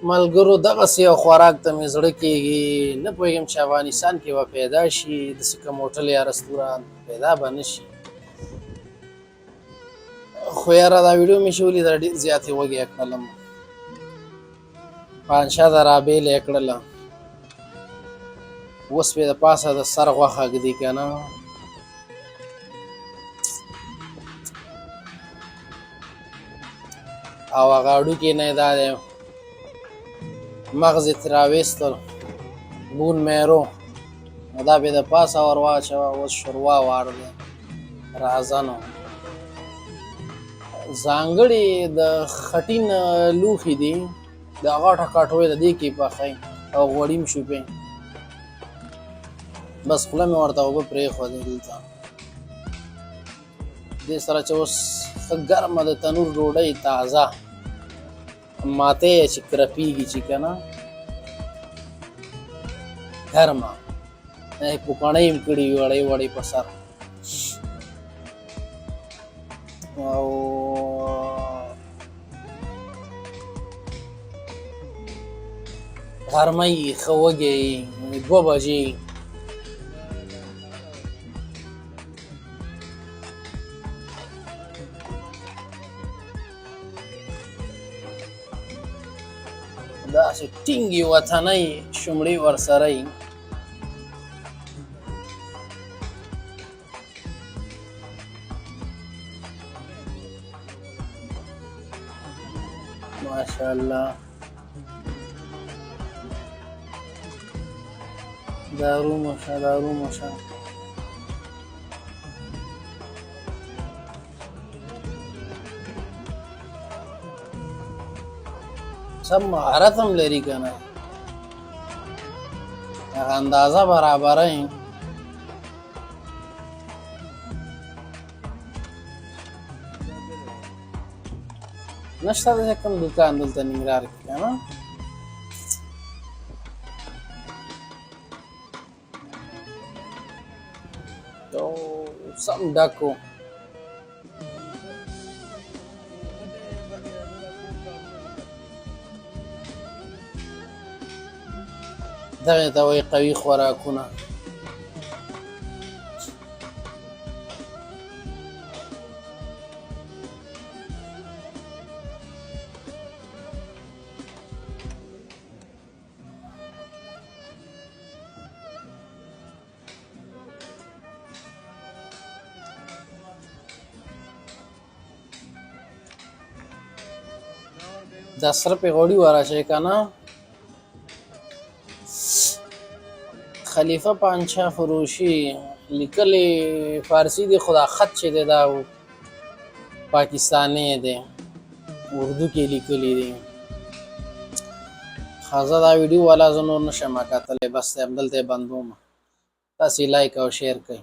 ملګرو دغسې یو خوراک ته مې زړه کېږي، نه پوهېږم چې افغانستان کې به پیدا شي، داسې کوم هوټل یا رستورانت پیدا به نه شي. خو یاره دا ویډیو مې چې ولیده ډېر زیات یې وږی کړلم. پانچه ده رابېله یې کړله، اوس پې د پاسه د سر غوښه ږدي که نه. او هغه هډوکي نه یې دا دی مغز یې ترې راویستل، بون میرو، نو دا بې د پاسه ور واچوه. اوس شوروا وار دی، راځه نو. ځانګړې د خټین لوښي دي، د غاټه کاټوی د دې کې پخوي او غوړي مشوپې. بس خوله مې ورته اوبه پرېښودې دلته. دې سره چې اوس ښه ګرمه د تنور ډوډۍ تازه ماته یې چې کرپېږي چې که نه ګرمه، پوکڼۍ هم کړي وي وړۍ وړۍ په سر. او غرمه یي ښه وږی یي، 2 بجې. داسې ټینګې وطنۍ شمړې ورسره یي. ماشاءالله دارو مشه دارو مشه. سب مهارت هم لري که نه، هغه اندازه برابره یي. نشته داسې کوم دوکان دلته ننګرهار کې که نه. سم ډک و. دغې ته وایي قوي خوراکونه. دا سره پې غوړي وراشئ که نه. خلیفه پانچه فروشي لیکلی فارسي دی، خو دا خط چې دی دا پاکستانی دی، اردو کې لیکلی دی. ښه زه دا ویډیو والا زه نور نشم کتلی، بس همدلته یې بندوم. تاسې لایک او شیر کړئ.